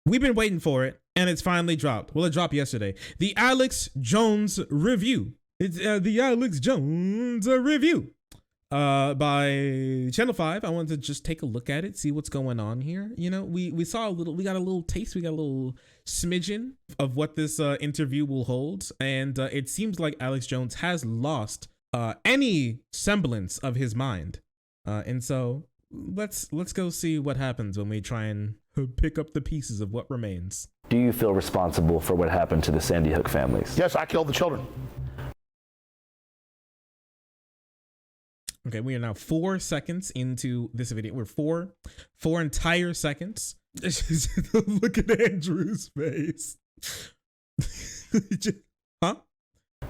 We've been waiting for it, and it's finally dropped. Well, it dropped yesterday. The Alex Jones review. It's the Alex Jones review by Channel 5. I wanted to just take a look at it, see what's going on here. You know, we saw a little, we got a little taste, we got a little smidgen of what this interview will hold, and it seems like Alex Jones has lost any semblance of his mind, and so let's go see what happens when we try and pick up the pieces of what remains. Do you feel responsible for what happened to the Sandy Hook families? Yes, I killed the children. Okay, we are now 4 seconds into this video. We're four entire seconds. Look at Andrew's face. Huh?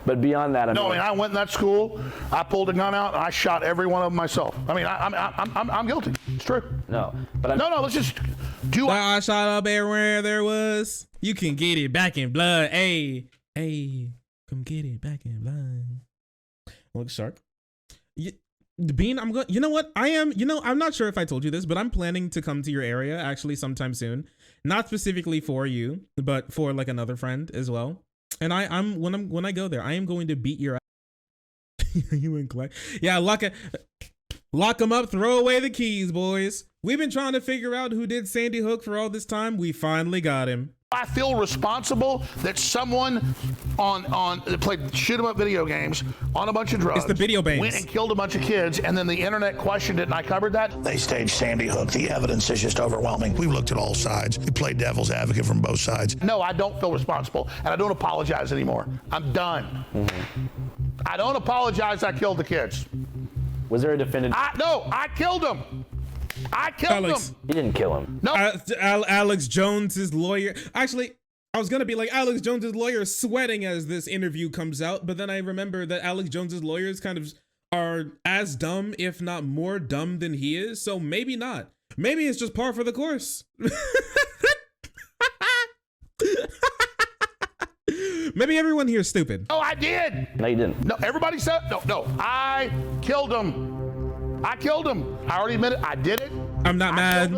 But beyond that, I went in that school, I pulled a gun out, and I shot every one of them myself. I mean, I'm guilty. It's true. No, but no, let's just do. I shot up everywhere there was. You can get it back in blood. Hey, come get it back in blood. Look, shark. Bean, I'm going. You know what? I'm not sure if I told you this, but I'm planning to come to your area actually sometime soon. Not specifically for you, but for like another friend as well. And when I go there, I am going to beat your ass. You and Clay. Yeah, lock them up, throw away the keys, boys. We've been trying to figure out who did Sandy Hook for all this time. We finally got him. I feel responsible that someone that played shoot 'em up video games on a bunch of drugs. It's the video games. Went and killed a bunch of kids, and then the internet questioned it, and I covered that. They staged Sandy Hook. The evidence is just overwhelming. We've looked at all sides. We played devil's advocate from both sides. No, I don't feel responsible, and I don't apologize anymore. I'm done. I don't apologize. I killed the kids. Was there a definitive? No, I killed them. I killed him. You didn't kill him. No. Alex Jones's lawyer. Actually, I was gonna be like, Alex Jones's lawyer is sweating as this interview comes out, but then I remember that Alex Jones's lawyers kind of are as dumb, if not more dumb than he is. So maybe not. Maybe it's just par for the course. Maybe everyone here is stupid. No, I did. No, you didn't. No, everybody said no. I killed him. I killed him. I already admitted I did it. I'm not mad.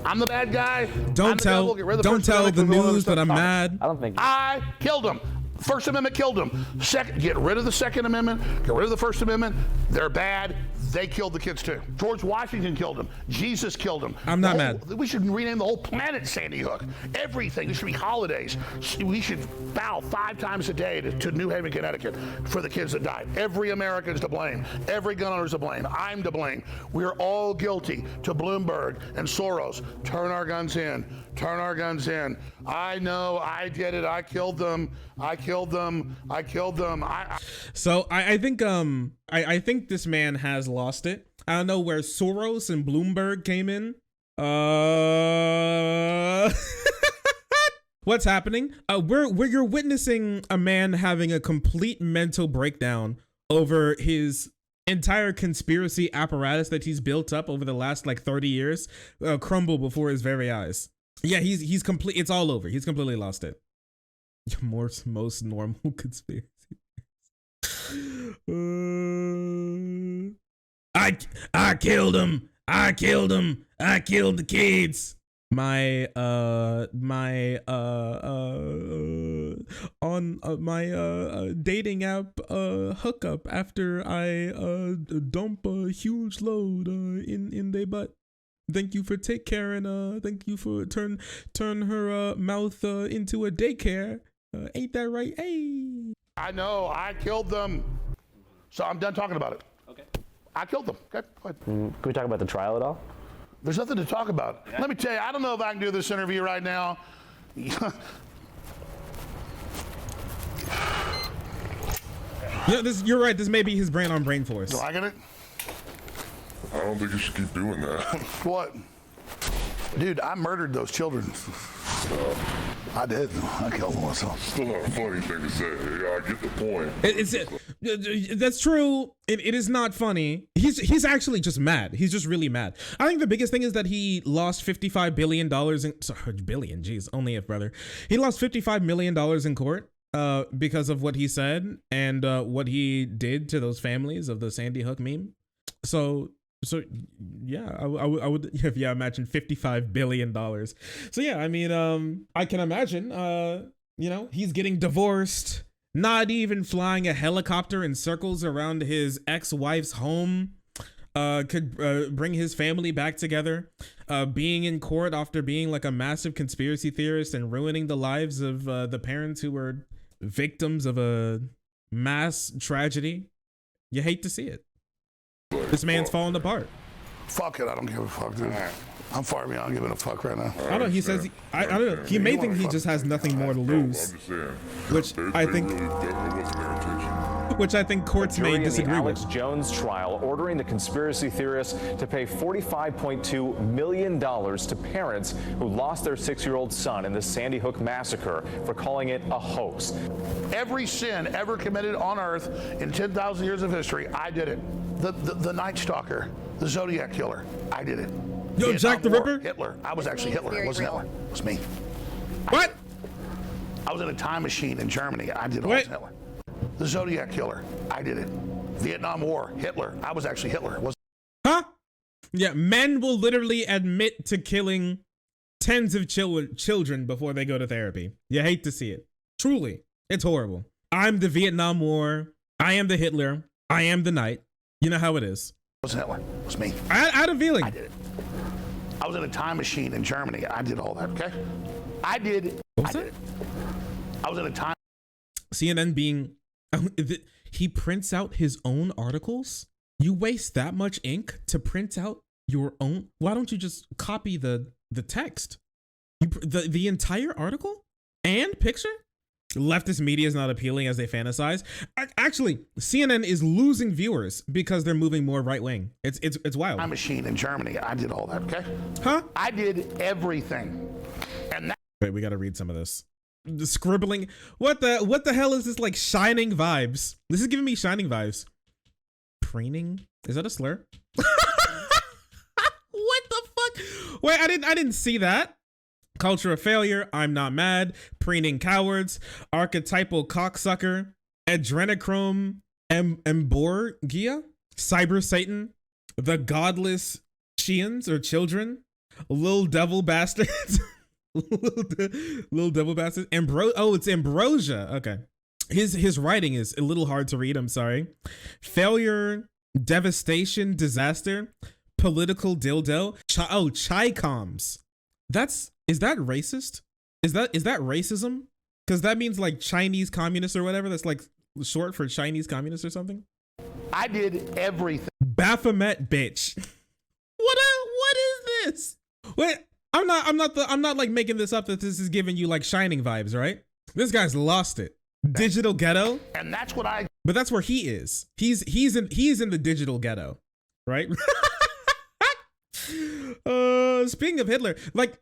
I'm the bad guy. Don't tell the news that I'm mad. I don't think. I killed him. First Amendment killed him. Second, get rid of the Second Amendment. Get rid of the First Amendment. They're bad. They killed the kids too. George Washington killed him. Jesus killed him. I'm not mad. We should rename the whole planet Sandy Hook. Everything. There should be holidays. We should bow 5 times a day to New Haven, Connecticut for the kids that died. Every American's to blame. Every gun owner's to blame. I'm to blame. We're all guilty. To Bloomberg and Soros. Turn our guns in. Turn our guns in. I know. I did it. I killed them. I killed them. I killed them. So I think I think this man has lost it. I don't know where Soros and Bloomberg came in. What's happening? You're witnessing a man having a complete mental breakdown over his entire conspiracy apparatus that he's built up over the last like 30 years crumble before his very eyes. Yeah, he's complete. It's all over. He's completely lost it. Most normal conspiracy. I killed him. I killed him. I killed the kids. My dating app hookup after I dump a huge load in their butt. Thank you for take care and thank you for turn her mouth into a daycare. Ain't that right? Hey. I know. I killed them. So I'm done talking about it. Okay. I killed them. Okay. Go ahead. Can we talk about the trial at all? There's nothing to talk about. Yeah. Let me tell you, I don't know if I can do this interview right now. Yeah, you're right. This may be his brain on brain force. Do I get it? I don't think you should keep doing that. What? Dude, I murdered those children. I did. I killed them myself. Still not a funny thing to say. Yeah, I get the point. That's true. It is not funny. He's actually just mad. He's just really mad. I think the biggest thing is that he lost $55 billion billion. Geez, only if, brother. He lost $55 million in court because of what he said and what he did to those families of the Sandy Hook meme. So So yeah, I would yeah, imagine $55 billion. So yeah, I mean, I can imagine, you know, he's getting divorced, not even flying a helicopter in circles around his ex-wife's home, could bring his family back together, being in court after being like a massive conspiracy theorist and ruining the lives of the parents who were victims of a mass tragedy. You hate to see it. This man's falling apart. Fuck it, I don't give a fuck, dude. I'm far beyond giving a fuck right now. I don't know. He says I don't know. He may think he just has nothing more to lose, which I think courts may disagree with. Alex Jones trial ordering the conspiracy theorists to pay $45.2 million to parents who lost their 6-year-old son in the Sandy Hook massacre for calling it a hoax. Every sin ever committed on earth in 10,000 years of history, I did it. The Night Stalker, the Zodiac Killer, I did it. Yo, Jack the Ripper? Hitler. I was actually Hitler. It wasn't Hitler. It was me. What? I was in a time machine in Germany. I did all this Hitler. The Zodiac Killer, I did it. Vietnam War, Hitler. I was actually Hitler. It wasn't. Huh? Yeah, men will literally admit to killing tens of children before they go to therapy. You hate to see it. Truly, it's horrible. I'm the Vietnam War. I am the Hitler. I am the Knight. You know how it is. It wasn't Hitler. It was me. I had a feeling. I did it. I was in a time machine in Germany. I did all that, okay? I did it. What was I did it. I was in a time. CNN being, he prints out his own articles? You waste that much ink to print out your own? Why don't you just copy the text? The entire article and picture? Leftist media is not appealing as they fantasize. Actually, CNN is losing viewers because they're moving more right wing. It's wild. Time machine in Germany. I did all that, okay? Huh? I did everything. And that. Wait, we got to read some of this. The scribbling. What the hell is this? Like Shining vibes. This is giving me Shining vibes. Preening? Is that a slur? What the fuck? Wait, I didn't see that. Culture of failure, I'm not mad, preening cowards, archetypal cocksucker, adrenochrome, emborgia, cyber Satan, the godless Chians or children, little devil bastards, little devil bastards, it's ambrosia. Okay, his writing is a little hard to read. I'm sorry. Failure, devastation, disaster, political dildo. Chi-coms. Is that racist? Is that racism? Because that means like Chinese communists or whatever. That's like short for Chinese communists or something. I did everything. Baphomet bitch. What is this? Wait, I'm not like making this up that this is giving you like Shining vibes, right? This guy's lost it. Digital ghetto. And that's what But that's where he is. He's in the digital ghetto, right? Speaking of Hitler, like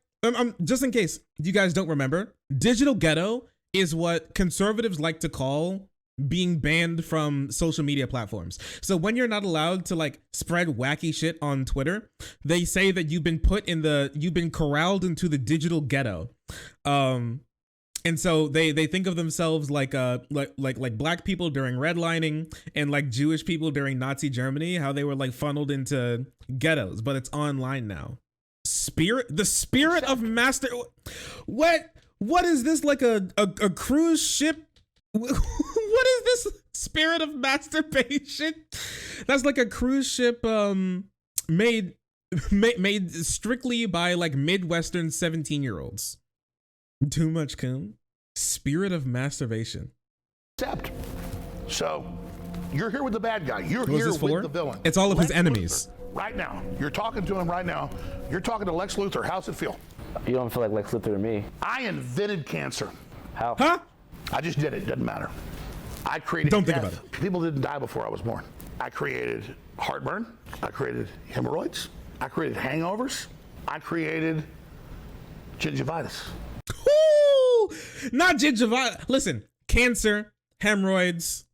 just in case you guys don't remember, digital ghetto is what conservatives like to call being banned from social media platforms. So when you're not allowed to like spread wacky shit on Twitter, they say that you've been corralled into the digital ghetto. And so they think of themselves like black people during redlining and like Jewish people during Nazi Germany, how they were like funneled into ghettos, but it's online now. The spirit of master. What is this, like a cruise ship? What is this spirit of masturbation? That's like a cruise ship made strictly by like Midwestern 17-year-olds. Too much cum. Spirit of masturbation. accept. So you're here with the bad guy. You're here with the villain. It's all of his enemies. Luthor, right now. You're talking to him right now. You're talking to Lex Luthor. How's it feel? You don't feel like Lex Luthor to me. I invented cancer. How? Huh? I just did it. Doesn't matter. I created Don't think death. about it. People didn't die before I was born. I created heartburn. I created hemorrhoids. I created hangovers. I created gingivitis. Ooh, not gingivitis. Listen, cancer, hemorrhoids.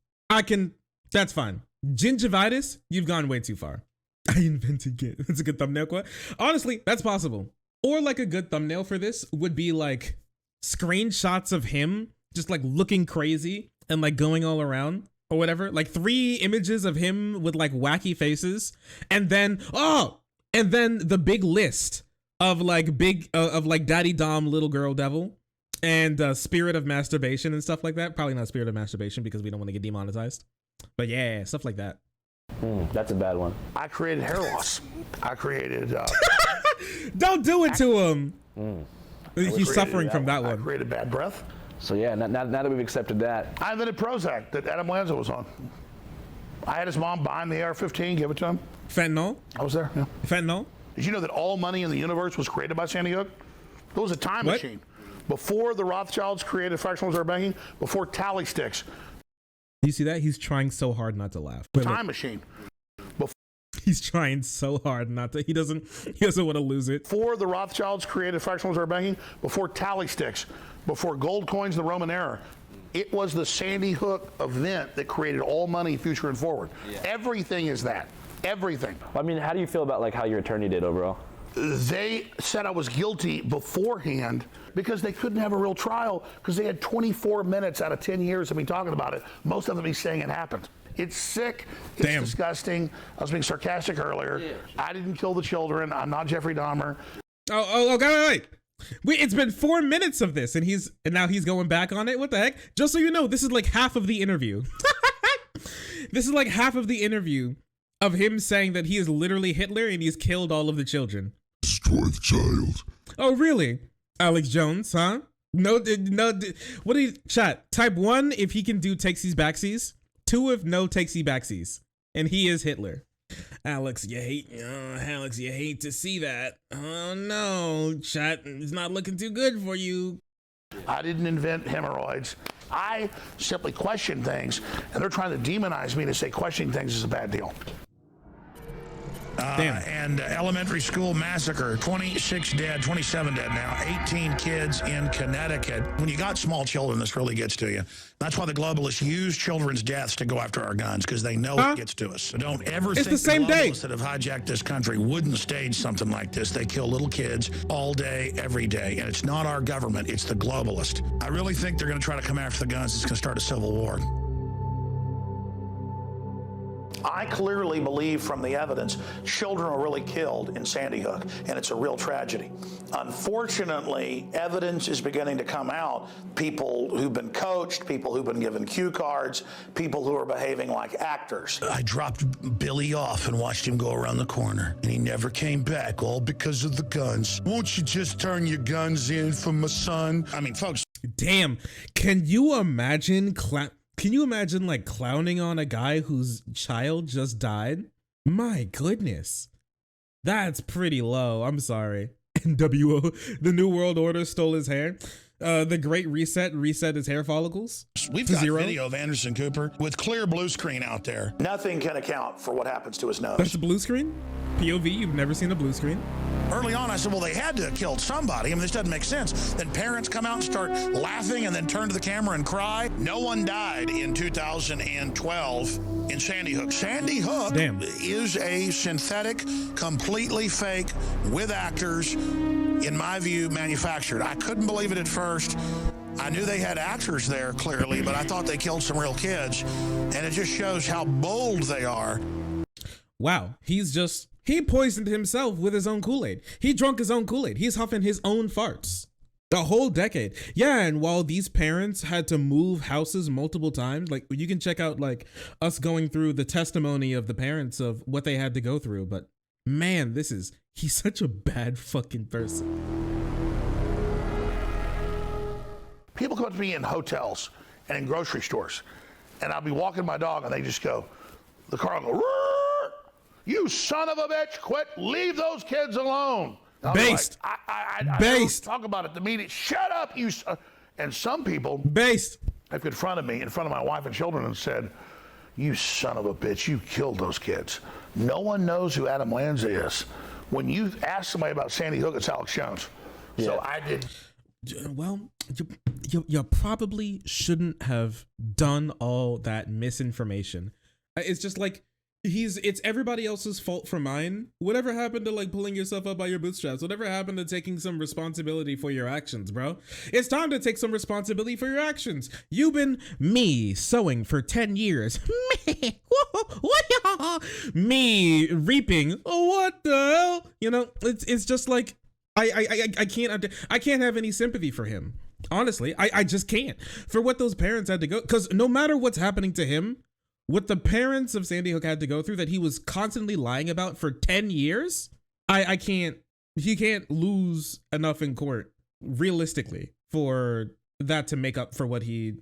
That's fine. Gingivitis, you've gone way too far. I invented it. That's a good thumbnail quote. Honestly, that's possible. Or like a good thumbnail for this would be like screenshots of him just like looking crazy and like going all around or whatever, like 3 images of him with like wacky faces, and then the big list of like Daddy Dom, Little Girl Devil, and Spirit of Masturbation and stuff like that. Probably not Spirit of Masturbation because we don't want to get demonetized, but yeah, stuff like that. That's a bad one. I created hair loss. I created. Don't do it to him. He's suffering from that I one. created bad breath. So yeah, now that we've accepted that. I invented Prozac that Adam Lanza was on. I had his mom buy him the AR-15, give it to him. Fentanyl. I was there. Yeah. Fentanyl. Did you know that all money in the universe was created by Sandy Hook? It was a time What? machine. Before the Rothschilds created fractional reserve banking, before tally sticks. You see that? He's trying so hard not to laugh. Time machine. He's trying so hard not to. He doesn't want to lose it. Before the Rothschilds created fractional reserve banking, before tally sticks, before gold coins in the Roman era, it was the Sandy Hook event that created all money, future and forward. Yeah. Everything is that. Everything. I mean, how do you feel about like how your attorney did overall? They said I was guilty beforehand because they couldn't have a real trial because they had 24 minutes out of 10 years of me talking about it. Most of them me saying it happened. It's sick. It's disgusting. I was being sarcastic earlier. Yeah. I didn't kill the children. I'm not Jeffrey Dahmer. Okay, wait. It's been 4 minutes of this, and now he's going back on it. What the heck? Just so you know, this is like half of the interview. This is like half of the interview of him saying that he is literally Hitler and he's killed all of the children. Destroy the child. Oh, really? Alex Jones, huh? No. What do you chat? Type 1 if he can do takesies backsies. 2 if no takesy backsies. And he is Hitler. Alex, you hate to see that. Oh no, chat is not looking too good for you. I didn't invent hemorrhoids. I simply question things, and they're trying to demonize me to say questioning things is a bad deal. And elementary school massacre, 26 dead, 27 dead now, 18 kids in Connecticut. When you got small children, this really gets to you. That's why the globalists use children's deaths to go after our guns, because they know it gets to us. So don't ever think the same globalists day that have hijacked this country wouldn't stage something like this. They kill little kids all day, every day. And it's not our government, it's the globalist. I really think they're going to try to come after the guns. It's going to start a civil war. I clearly believe from the evidence children were really killed in Sandy Hook, and it's a real tragedy. Unfortunately, evidence is beginning to come out. People who've been coached, people who've been given cue cards, people who are behaving like actors. I dropped Billy off and watched him go around the corner, and he never came back, all because of the guns. Won't you just turn your guns in for my son? I mean, folks. Damn, can you imagine like clowning on a guy whose child just died? My goodness. That's pretty low. I'm sorry. NWO, the New World Order stole his hair. The Great Reset his hair follicles. We've got video of Anderson Cooper with clear blue screen out there. Nothing can account for what happens to his nose. That's a blue screen? POV, you've never seen a blue screen? Early on, I said, well, they had to have killed somebody. I mean, this doesn't make sense. Then parents come out and start laughing and then turn to the camera and cry. No one died in 2012 in Sandy Hook. Sandy Hook is a synthetic, completely fake, with actors, in my view, manufactured. I couldn't believe it at first. I knew they had actors there, clearly, but I thought they killed some real kids. And it just shows how bold they are. Wow, he poisoned himself with his own Kool-Aid. He drunk his own Kool-Aid. He's huffing his own farts. The whole decade. Yeah, and while these parents had to move houses multiple times, like you can check out like us going through the testimony of the parents of what they had to go through. But man, he's such a bad fucking person. People come up to me in hotels and in grocery stores, and I'll be walking my dog and they just go, the car will go, "Roar! You son of a bitch, quit, leave those kids alone." Based. Like, I Based. Talk about it, the media, shut up, you and some people have confronted me in front of my wife and children and said, "You son of a bitch, you killed those kids." No one knows who Adam Lanza is. When you ask somebody about Sandy Hook, it's Alex Jones. Yeah. So I did. Well, you probably shouldn't have done all that misinformation. It's just like it's everybody else's fault for mine. Whatever happened to like pulling yourself up by your bootstraps? Whatever happened to taking some responsibility for your actions, bro? It's time to take some responsibility for your actions. You've been me sowing for 10 years. Me reaping. What the hell? You know, it's just like I can't have any sympathy for him. Honestly, I just can't. For what those parents had to go, because no matter what's happening to him, what the parents of Sandy Hook had to go through, that he was constantly lying about for 10 years, he can't lose enough in court realistically for that to make up for what he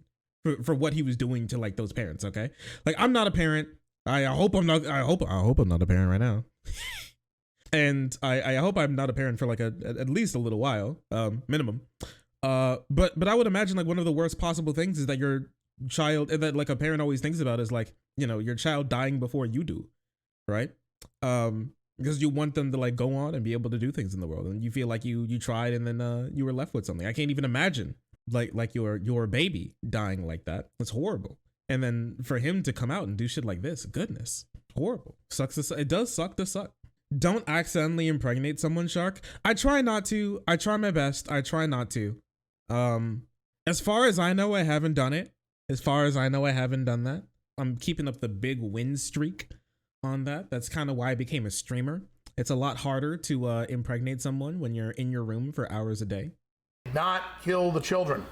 was doing to like those parents. Okay. Like, I'm not a parent. I hope I'm not a parent right now. And I hope I'm not a parent for like at least a little while, minimum. But I would imagine like one of the worst possible things is that your child, and that like a parent always thinks about is like, you know, your child dying before you do, right? Because you want them to like go on and be able to do things in the world, and you feel like you tried and then you were left with something. I can't even imagine like your baby dying like that. It's horrible. And then for him to come out and do shit like this, goodness, horrible. It does suck to suck. Don't accidentally impregnate someone, Shark. I try not to. I try my best. I try not to. As far as I know, I haven't done it. As far as I know, I haven't done that. I'm keeping up the big win streak on that. That's kind of why I became a streamer. It's a lot harder to impregnate someone when you're in your room for hours a day. Not kill the children.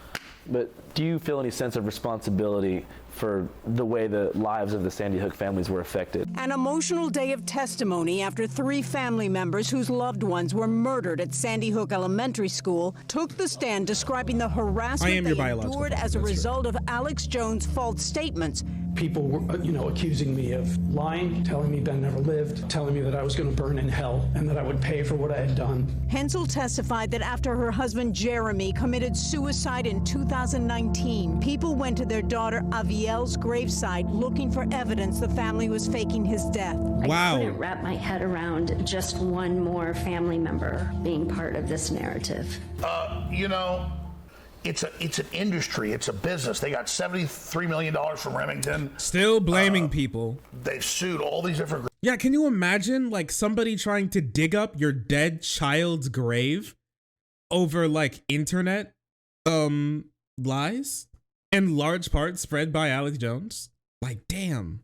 But do you feel any sense of responsibility for the way the lives of the Sandy Hook families were affected? An emotional day of testimony after 3 family members whose loved ones were murdered at Sandy Hook Elementary School took the stand describing the harassment they endured as a result of Alex Jones' false statements. People were, accusing me of lying, telling me Ben never lived, telling me that I was going to burn in hell and that I would pay for what I had done. Hensel testified that after her husband Jeremy committed suicide in 2019, people went to their daughter Aviel's graveside looking for evidence the family was faking his death. Wow. I couldn't wrap my head around just one more family member being part of this narrative. It's an industry. It's a business. They got $73 million from Remington. Still blaming people. They've sued all these different. Yeah, can you imagine like somebody trying to dig up your dead child's grave over like internet lies, in large part spread by Alex Jones? Like, damn.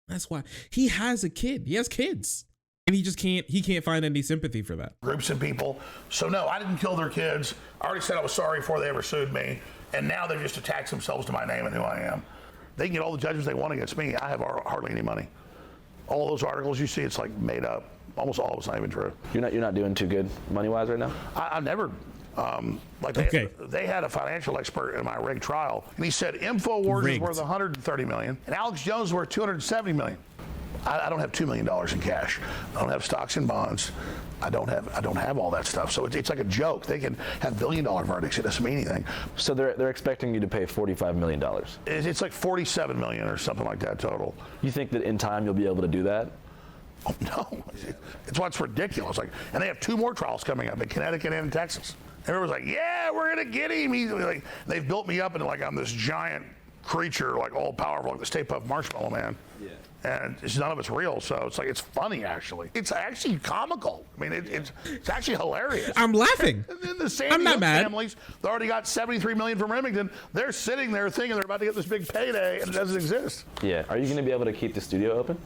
That's why he has a kid. He has kids. And he can't find any sympathy for that. Groups and people. So no, I didn't kill their kids. I already said I was sorry before they ever sued me. And now they've just attached themselves to my name and who I am. They can get all the judgments they want against me. I have hardly any money. All those articles you see, it's like made up. Almost all of it's not even true. You're not doing too good money-wise right now? I've never, they had a financial expert in my rig trial, and he said InfoWars is worth $130 million, and Alex Jones is worth $270 million. I don't have $2 million in cash. I don't have stocks and bonds. I don't have all that stuff. So it's like a joke. They can have $1 billion verdicts. It doesn't mean anything. So they're expecting you to pay $45 million. It's like $47 million or something like that total. You think that in time you'll be able to do that? Oh, no. It's what's ridiculous. Like, and they have 2 more trials coming up in Connecticut and in Texas. Everyone's like, yeah, we're gonna get him. He's like, they've built me up into like I'm this giant creature, like all powerful, like the Stay Puft Marshmallow Man. Yeah. And none of it's real, so it's funny actually. It's actually comical. I mean, it's actually hilarious. I'm laughing. And the Sandy Hook families, they already got $73 million from Remington. They're sitting there thinking they're about to get this big payday, and it doesn't exist. Yeah. Are you going to be able to keep the studio open?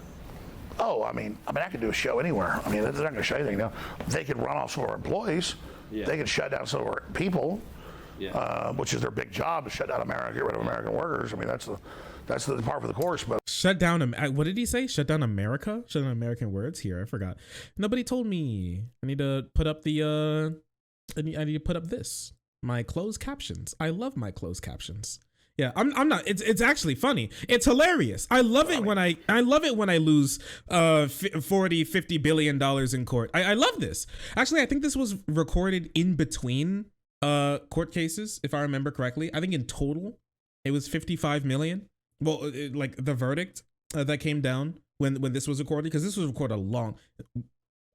Oh, I mean, I could do a show anywhere. I mean, they're not going to show anything now. They could run off some of our employees. Yeah. They could shut down some of our people. Yeah. Which is their big job, to shut down America, get rid of American workers. I mean, that's the part for the course. But shut down. What did he say? Shut down America? Shut down American words here. I forgot. Nobody told me. I need to put up the. I need to put up this. My closed captions. I love my closed captions. Yeah, I'm not. It's actually funny. It's hilarious. I love it when I lose $40-50 billion in court. I love this. Actually, I think this was recorded in between court cases, if I remember correctly. I think in total it was 55 million. Well, like the verdict that came down when this was recorded, because this was recorded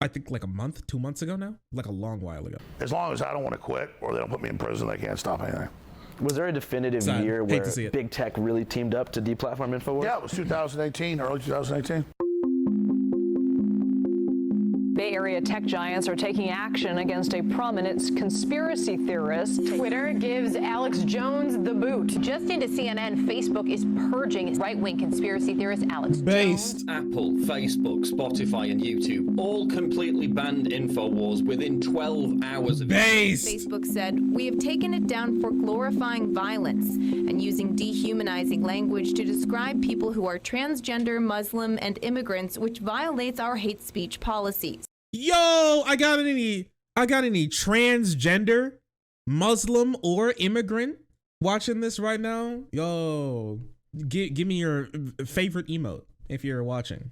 I think like a month, 2 months ago now, like a long while ago. As long as I don't want to quit or they don't put me in prison, they can't stop anything. Was there a definitive Sad. year Hate where to see it. big tech really teamed up to deplatform InfoWars? Yeah, it was 2018, early 2018. Bay Area tech giants are taking action against a prominent conspiracy theorist. Twitter gives Alex Jones the boot. Just into CNN, Facebook is purging right-wing conspiracy theorist Alex Based. Jones. Apple, Facebook, Spotify, and YouTube all completely banned InfoWars within 12 hours of Based. Facebook said, "We have taken it down for glorifying violence and using dehumanizing language to describe people who are transgender, Muslim, and immigrants, which violates our hate speech policies." Yo, I got any transgender, Muslim, or immigrant watching this right now? Yo, give me your favorite emote if you're watching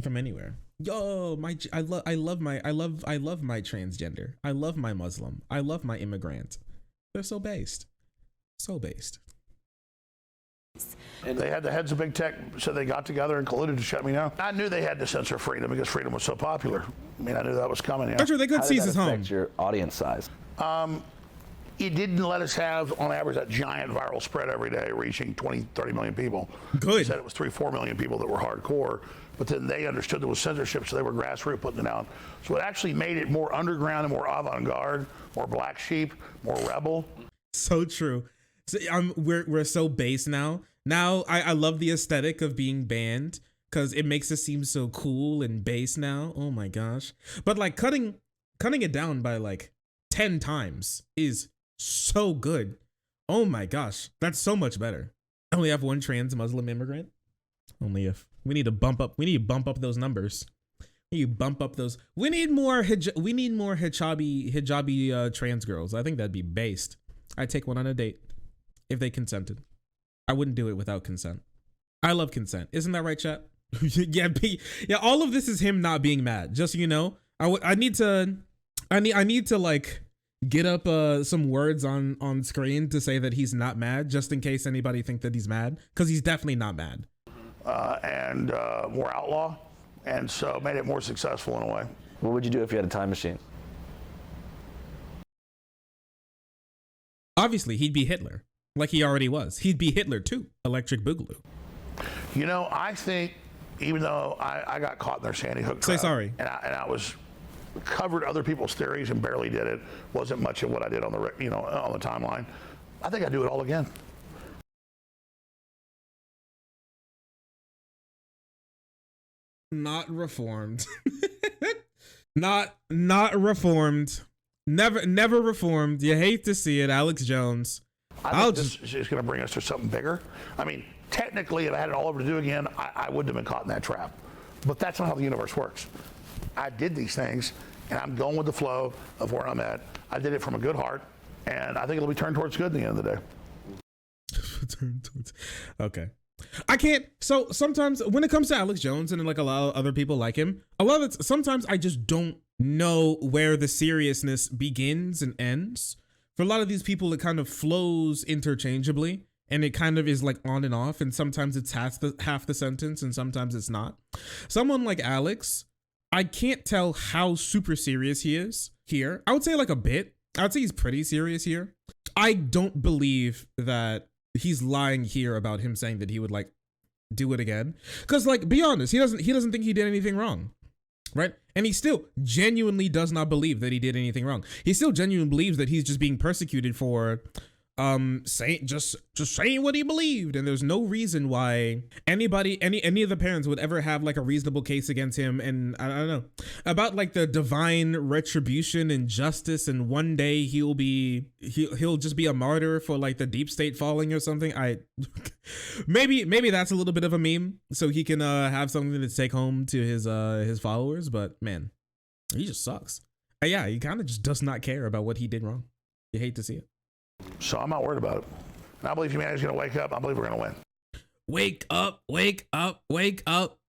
from anywhere. Yo, I love my transgender. I love my Muslim. I love my immigrant. They're so based. So based. And they had the heads of big tech, so they got together and colluded to shut me down. I knew they had to censor freedom because freedom was so popular. I mean, I knew that was coming. Yeah. Actually, they could seize his home. How did that affect your audience size? It didn't let us have, on average, that giant viral spread every day, reaching 20, 30 million people. Good. They said it was 3-4 million people that were hardcore, but then they understood there was censorship, so they were grassroots putting it out. So it actually made it more underground and more avant-garde, more black sheep, more rebel. So true. So, we're so base now. Now I love the aesthetic of being banned because it makes it seem so cool and base now. Oh my gosh. But like cutting it down by like 10 times is so good. Oh my gosh. That's so much better. I only have one trans Muslim immigrant. Only if we need to bump up those numbers. You bump up those. We need more hijabi trans girls. I think that'd be based. I'd take one on a date if they consented. I wouldn't do it without consent. I love consent. Isn't that right, chat? Yeah, all of this is him not being mad. Just so you know, I need to like get up some words on screen to say that he's not mad, just in case anybody think that he's mad, because he's definitely not mad. And more outlaw, and so made it more successful in a way. What would you do if you had a time machine? Obviously, he'd be Hitler. Like he already was. He'd be Hitler too. Electric Boogaloo. You know, I think even though I got caught in their Sandy Hook crowd, say sorry, and I was covered other people's theories and barely did it. Wasn't much of what I did on the on the timeline. I think I'd do it all again. Not reformed. not reformed. Never reformed. You hate to see it, Alex Jones. I think this is going to bring us to something bigger. I mean, technically, if I had it all over to do again, I wouldn't have been caught in that trap. But that's not how the universe works. I did these things, and I'm going with the flow of where I'm at. I did it from a good heart, and I think it'll be turned towards good at the end of the day. Turned towards. Okay. I can't. So sometimes when it comes to Alex Jones and like a lot of other people like him, sometimes I just don't know where the seriousness begins and ends. For a lot of these people, it kind of flows interchangeably, and it kind of is like on and off, and sometimes it's half the sentence and sometimes it's not. Someone like Alex, I can't tell how super serious he is here. I would say like a bit. I would say he's pretty serious here. I don't believe that he's lying here about him saying that he would like do it again. Cause like, be honest, he doesn't think he did anything wrong. Right? And he still genuinely does not believe that he did anything wrong. He still genuinely believes that he's just being persecuted for saying what he believed, and there's no reason why any of the parents would ever have like a reasonable case against him. And I don't know about like the divine retribution and justice, and one day he'll just be a martyr for like the deep state falling or something. Maybe that's a little bit of a meme so he can have something to take home to his followers, but man, he just sucks. Yeah, he kind of just does not care about what he did wrong. You hate to see it. So I'm not worried about it. And I believe humanity's going to wake up. I believe we're going to win. Wake up, wake up, wake up.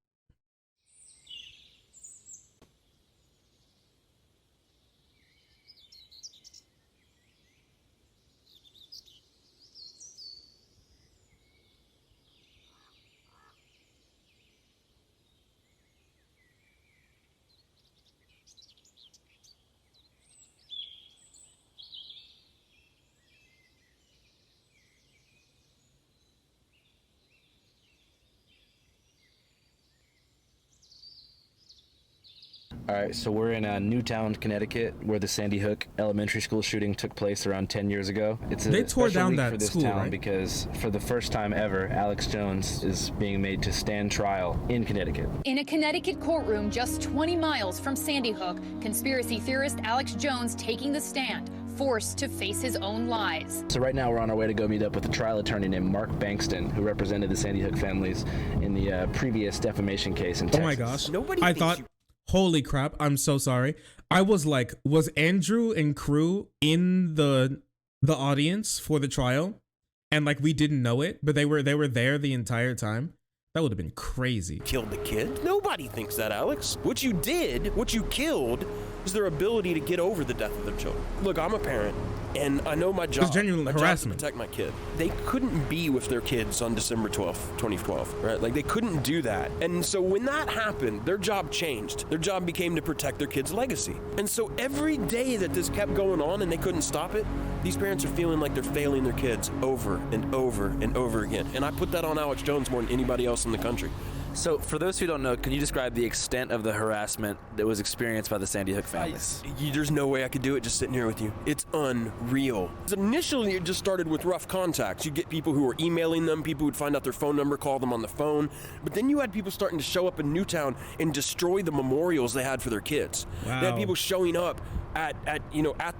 All right, so we're in Newtown, Connecticut, where the Sandy Hook Elementary School shooting took place around 10 years ago. They tore down that for this school, town, right? because for the first time ever, Alex Jones is being made to stand trial in Connecticut. In a Connecticut courtroom just 20 miles from Sandy Hook, conspiracy theorist Alex Jones taking the stand, forced to face his own lies. So right now we're on our way to go meet up with a trial attorney named Mark Bankston, who represented the Sandy Hook families in the previous defamation case in Texas. Oh my gosh. I thought, holy crap, I'm so sorry. I was like, was Andrew and crew in the audience for the trial? And like we didn't know it, but they were there the entire time. That would have been crazy. Killed the kid? Nobody thinks that, Alex. What you did, what you killed, is their ability to get over the death of their children. Look, I'm a parent, and I know my job. It's genuine harassment. Job is to protect my kid. They couldn't be with their kids on December 12th, 2012, right? Like, they couldn't do that. And so when that happened, their job changed. Their job became to protect their kid's legacy. And so every day that this kept going on and they couldn't stop it, these parents are feeling like they're failing their kids over and over and over again. And I put that on Alex Jones more than anybody else in the country. So for those who don't know, can you describe the extent of the harassment that was experienced by the Sandy Hook families? There's no way I could do it just sitting here with you. It's unreal. Initially, it just started with rough contacts. You get people who were emailing them, people would find out their phone number, call them on the phone. But then you had people starting to show up in Newtown and destroy the memorials they had for their kids. Wow. They had people showing up at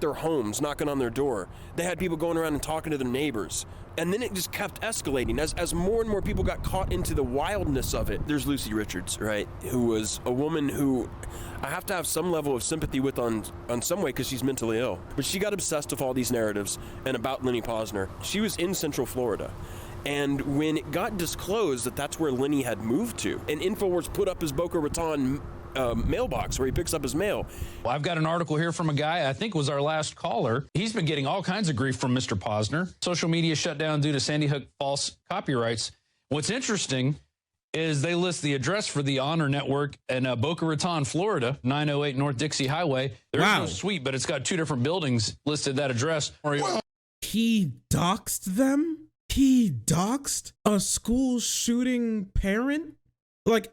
their homes, knocking on their door. They had people going around and talking to their neighbors. And then it just kept escalating as more and more people got caught into the wildness of it. There's Lucy Richards, right, who was a woman who I have to have some level of sympathy with on some way because she's mentally ill. But she got obsessed with all these narratives and about Lenny Posner. She was in Central Florida. And when it got disclosed that that's where Lenny had moved to, and InfoWars put up his Boca Raton mailbox where he picks up his mail. Well, I've got an article here from a guy, I think was our last caller. He's been getting all kinds of grief from Mr. Posner. Social media shut down due to Sandy Hook false copyrights. What's interesting is they list the address for the Honor Network in Boca Raton, Florida, 908 North Dixie Highway. There's no suite, but it's got 2 different buildings listed that address. He doxed them? He doxed a school shooting parent? Like,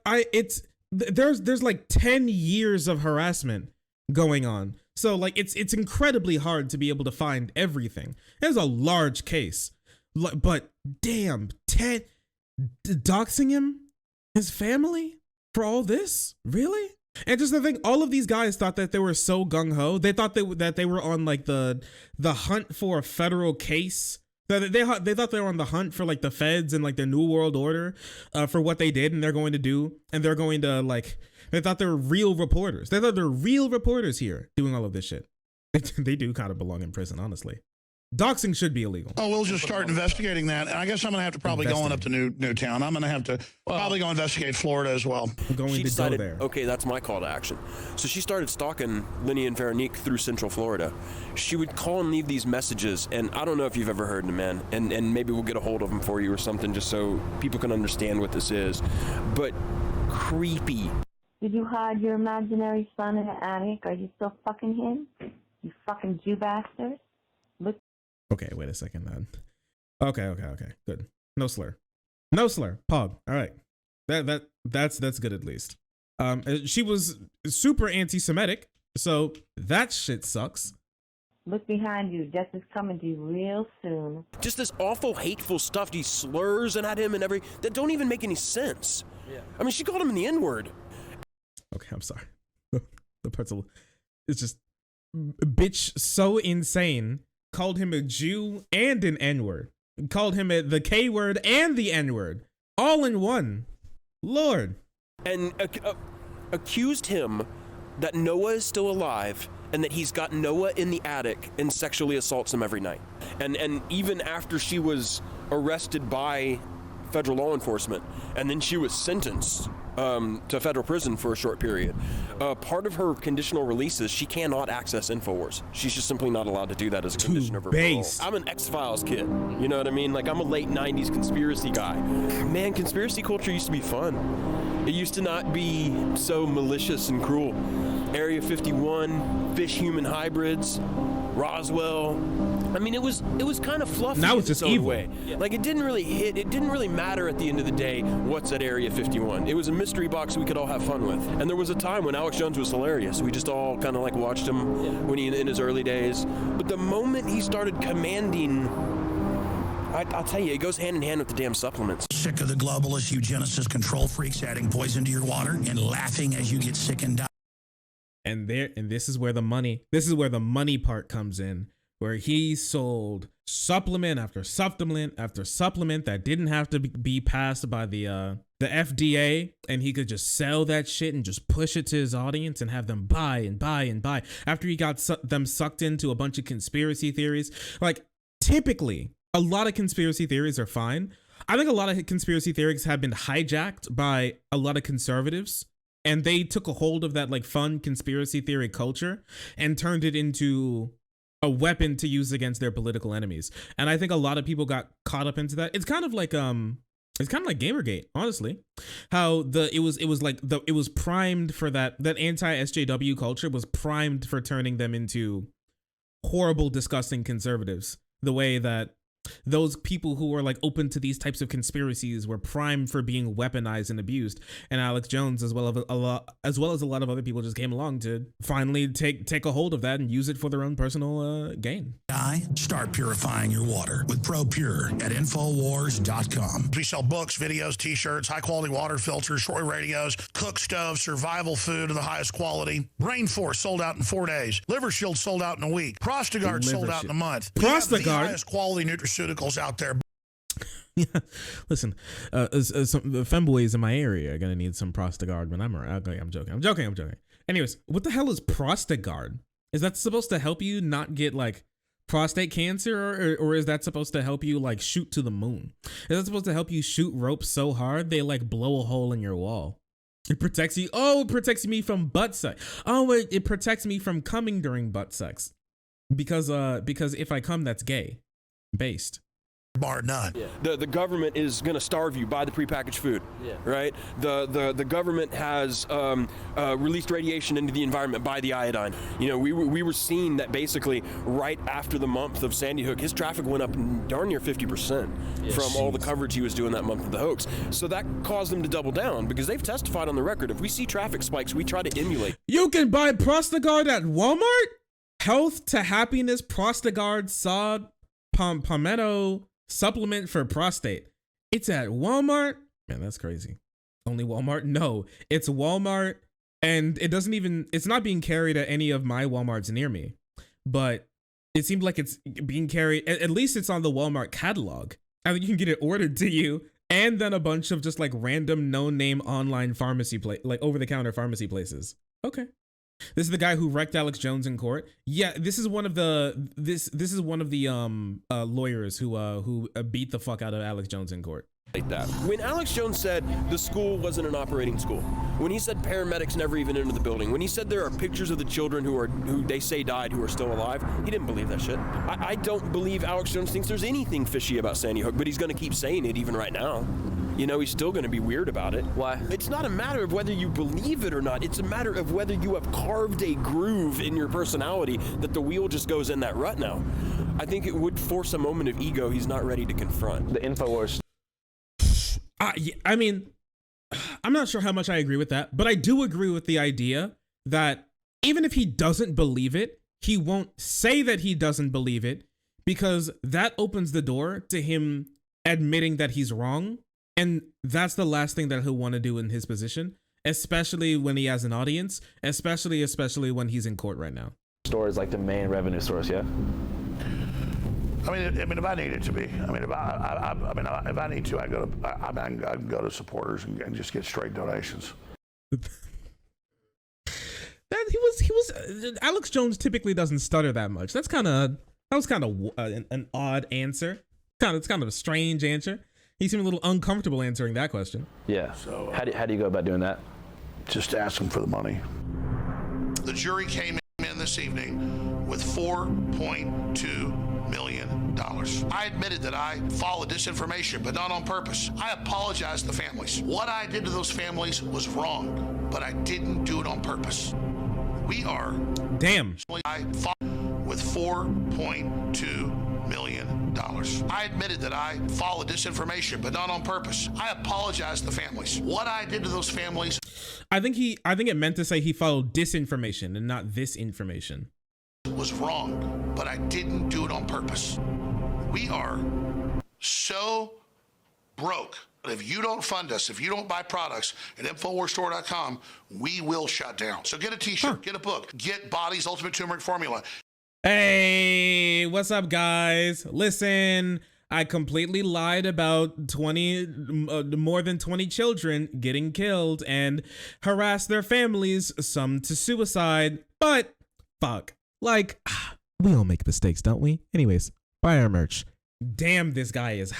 there's like 10 years of harassment going on. So like it's incredibly hard to be able to find everything. It's a large case. But damn, doxing him, his family for all this? Really? And just the thing, all of these guys thought that they were so gung-ho. They thought that they were on like the hunt for a federal case. They thought they were on the hunt for like the feds and like the New World Order for what they did and they're going to do. And they're going to like, they thought they were real reporters. They thought they're real reporters here doing all of this shit. They do kind of belong in prison, honestly. Doxing should be illegal. Oh, we'll just start investigating that. And I guess I'm going to have to probably go on up to Newtown. I'm going to have to probably go investigate Florida as well. She decided, okay, that's my call to action. So she started stalking Lenny and Veronique through Central Florida. She would call and leave these messages, and I don't know if you've ever heard them, man, and maybe we'll get a hold of them for you or something just so people can understand what this is. But creepy. Did you hide your imaginary son in the attic? Are you still fucking him? You fucking Jew bastard? Look. Okay, wait a second then. Okay, good. No slur. Pog. All right. That's good at least. She was super anti-Semitic, so that shit sucks. Look behind you. Death is coming to you real soon. Just this awful, hateful stuff. These slurs and at him and that don't even make any sense. Yeah. I mean, she called him in the N-word. Okay, I'm sorry. The pretzel. It's just bitch so insane. Called him a Jew and an N-word. Called him the K-word and the N-word. All in one. Lord. And accused him that Noah is still alive and that he's got Noah in the attic and sexually assaults him every night. And even after she was arrested by federal law enforcement and then she was sentenced to federal prison for a short period. Part of her conditional release is she cannot access InfoWars. She's just simply not allowed to do that as a condition of her parole. I'm an X-Files kid. You know what I mean? Like, I'm a late 90s conspiracy guy. Man, conspiracy culture used to be fun. It used to not be so malicious and cruel. Area 51, fish-human hybrids, Roswell, I mean, it was kind of fluffy. Now it's just evil. Way. Like it didn't really hit. It didn't really matter at the end of the day what's at Area 51. It was a mystery box we could all have fun with. And there was a time when Alex Jones was hilarious. We just all kind of like watched him when he in his early days. But the moment he started commanding, I'll tell you, it goes hand in hand with the damn supplements. Sick of the globalist eugenicist control freaks adding poison to your water and laughing as you get sick and die. And this is where the money part comes in, where he sold supplement after supplement after supplement that didn't have to be passed by the FDA, and he could just sell that shit and just push it to his audience and have them buy and buy and buy after he got them sucked into a bunch of conspiracy theories. Like, typically, a lot of conspiracy theories are fine. I think a lot of conspiracy theories have been hijacked by a lot of conservatives, and they took a hold of that like fun conspiracy theory culture and turned it into a weapon to use against their political enemies. And I think a lot of people got caught up into that. It's kind of like Gamergate, honestly. How it was primed for that anti-SJW culture was primed for turning them into horrible, disgusting conservatives. The way that those people who were like open to these types of conspiracies were primed for being weaponized and abused, and Alex Jones as well as a lot of other people just came along to finally take a hold of that and use it for their own personal gain. Start purifying your water with ProPure at Infowars.com. We sell books, videos, t-shirts, high-quality water filters, short radios, cook stoves, survival food of the highest quality. Rainforest sold out in 4 days. Liver Shield sold out in a week. Prostagard sold out in a month. Prostagard? The highest quality nutraceuticals out there. Yeah, listen, some femboys in my area are gonna need some Prostagard when I'm around. Okay, I'm joking. Anyways, what the hell is Prostagard? Is that supposed to help you not get like prostate cancer, or is that supposed to help you like shoot to the moon? Is that supposed to help you shoot ropes so hard they like blow a hole in your wall? It protects you. Oh, it protects me from butt sex. Oh, it protects me from coming during butt sex, because if I come, that's gay based. Bar none. Yeah. The government is going to starve you by the prepackaged food, right? The government has released radiation into the environment by the iodine. You know, we were seeing that basically right after the month of Sandy Hook, his traffic went up darn near 50% from all the coverage he was doing that month of the hoax. So that caused them to double down, because they've testified on the record, if we see traffic spikes, we try to emulate. You can buy Prostagard at Walmart? Health to Happiness Prostagard Sod Palmetto supplement for prostate. It's at Walmart. Man, that's crazy. Only Walmart? No, it's Walmart, and it's not being carried at any of my Walmarts near me, but it seemed like it's being carried, at least it's on the Walmart catalog. I mean, you can get it ordered to you, and then a bunch of just like random no-name online pharmacy like over-the-counter pharmacy places. Okay. This is the guy who wrecked Alex Jones in court. Yeah, this is one of the lawyers who beat the fuck out of Alex Jones in court. Like that. When Alex Jones said the school wasn't an operating school, when he said paramedics never even entered the building, when he said there are pictures of the children who they say died who are still alive, he didn't believe that shit. I don't believe Alex Jones thinks there's anything fishy about Sandy Hook, but he's going to keep saying it even right now. You know, he's still going to be weird about it. Why? It's not a matter of whether you believe it or not. It's a matter of whether you have carved a groove in your personality that the wheel just goes in that rut now. I think it would force a moment of ego he's not ready to confront. The Infowars. I mean, I'm not sure how much I agree with that, but I do agree with the idea that even if he doesn't believe it, he won't say that he doesn't believe it, because that opens the door to him admitting that he's wrong. And that's the last thing that he'll want to do in his position, especially when he has an audience, especially when he's in court right now. Store is like the main revenue source, yeah? I mean, if I need it to be, if I need to, I can go to supporters and just get straight donations. Alex Jones typically doesn't stutter that much. That was kind of an odd answer. It's kind of a strange answer. He seemed a little uncomfortable answering that question. Yeah. So how do you go about doing that? Just ask him for the money. The jury came in this evening with $4.2 million. I admitted that I followed disinformation, but not on purpose. I apologize to the families. What I did to those families was wrong, but I didn't do it on purpose. We are... Damn. I fought with $4.2 I admitted that I followed disinformation, but not on purpose. I apologize to the families. What I did to those families. I think it meant to say he followed disinformation and not this information. Was wrong, but I didn't do it on purpose. We are so broke. If you don't fund us, if you don't buy products at InfoWarsStore.com, we will shut down. So get a t-shirt, get a book, get Body's Ultimate Turmeric Formula. Hey, what's up, guys? Listen, I completely lied about more than 20 children getting killed and harassed their families, some to suicide, but fuck. Like, we all make mistakes, don't we? Anyways, buy our merch. Damn, this guy is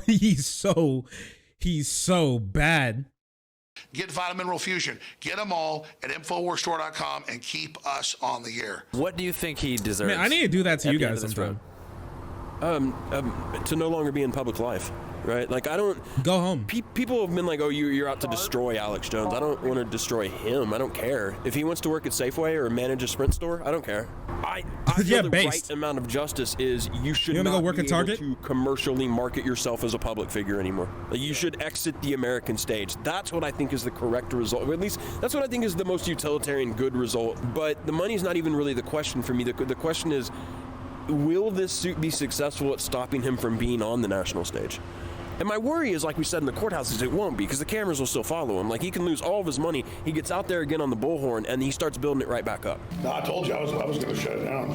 he's so bad. Get Vitamin Mineral Fusion. Get them all at InfoWarsStore.com and keep us on the air. What do you think he deserves? Man, I need to do that to you guys sometime. To no longer be in public life, right? Like, I don't... Go home. People have been like, oh, you're out to destroy Alex Jones. I don't want to destroy him. I don't care. If he wants to work at Safeway or manage a Sprint store, I don't care. I feel the right amount of justice is you should not go work be at Target? able to commercially market yourself as a public figure anymore. Like, you should exit the American stage. That's what I think is the correct result. Or at least, that's what I think is the most utilitarian good result. But the money's not even really the question for me. The question is, will this suit be successful at stopping him from being on the national stage? And my worry is, like we said in the courthouse, is it won't be, because the cameras will still follow him. Like, he can lose all of his money. He gets out there again on the bullhorn, and he starts building it right back up. No, I told you I was going to shut it down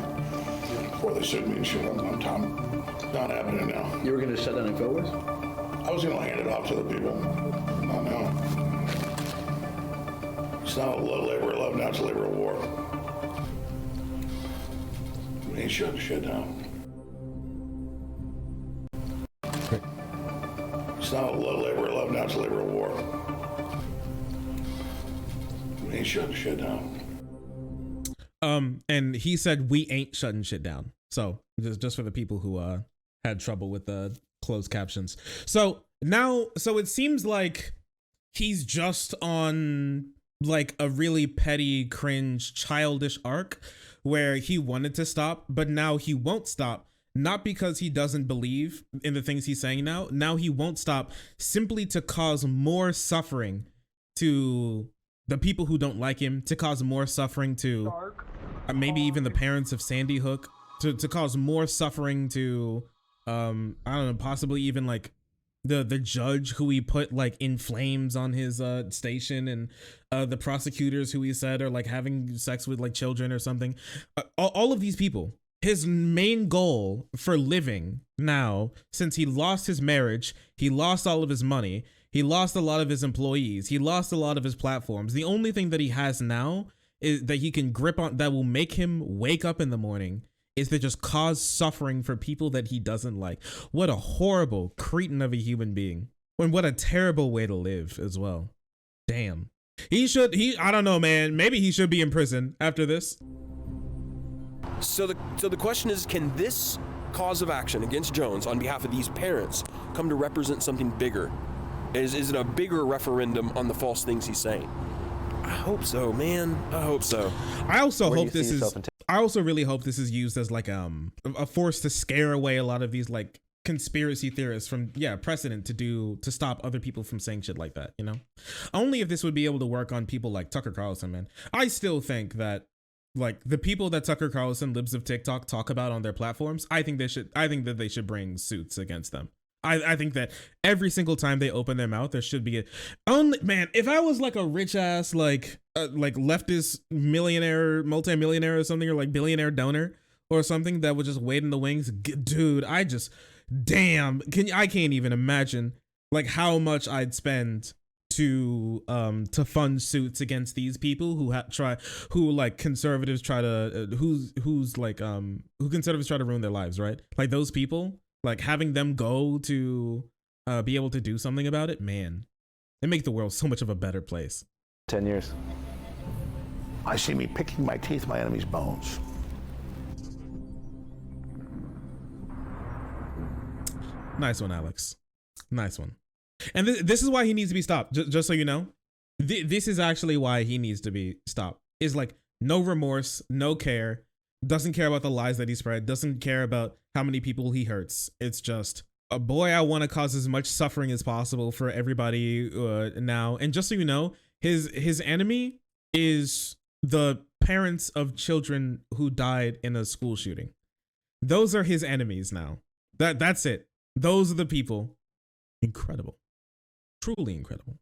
before they sued me and shit. I'm not happening now. You were going to shut down InfoWars? I was going to hand it off to the people. Not now. It's not a labor of love, now it's a labor of war. We ain't shut shit down. It's not a labor of love, now it's a labor of war. We ain't shutting shit down. And he said we ain't shutting shit down. So just for the people who had trouble with the closed captions. So now, it seems like he's just on like a really petty, cringe, childish arc where he wanted to stop, but now he won't stop. Not because he doesn't believe in the things he's saying now. Now he won't stop simply to cause more suffering to the people who don't like him, to cause more suffering to maybe even the parents of Sandy Hook, to cause more suffering to, I don't know, possibly even like the judge who he put like in flames on his station, and the prosecutors who he said are like having sex with like children or something. All of these people. His main goal for living now, since he lost his marriage, he lost all of his money, he lost a lot of his employees, he lost a lot of his platforms. The only thing that he has now is that he can grip on that will make him wake up in the morning is to just cause suffering for people that he doesn't like. What a horrible cretin of a human being. And what a terrible way to live as well. Damn. I don't know, man. Maybe he should be in prison after this. So the question is, can this cause of action against Jones on behalf of these parents come to represent something bigger? Is it a bigger referendum on the false things he's saying? I hope so, man. I hope so. I also really hope this is used as like a force to scare away a lot of these like conspiracy theorists from precedent to stop other people from saying shit like that, you know? Only if this would be able to work on people like Tucker Carlson, man. I still think that like the people that Tucker Carlson, libs of TikTok, talk about on their platforms, I think that they should bring suits against them. I think that every single time they open their mouth, there should be man, if I was like a rich ass like leftist millionaire, multimillionaire or something, or like billionaire donor or something that would just wait in the wings, dude, I can't even imagine like how much I'd spend to fund suits against these people who conservatives try to ruin their lives, right? Like those people, like having them go to be able to do something about it, man, they make the world so much of a better place. 10 years. I see me picking my teeth, my enemy's bones. Nice one, Alex. Nice one. And this is why he needs to be stopped. Just so you know, this is actually why he needs to be stopped. Is like no remorse, no care, Doesn't care about the lies that he spread. Doesn't care about how many people he hurts. It's just a boy. I want to cause as much suffering as possible for everybody now. And just so you know, his enemy is the parents of children who died in a school shooting. Those are his enemies now. That's it. Those are the people. Incredible. Truly incredible.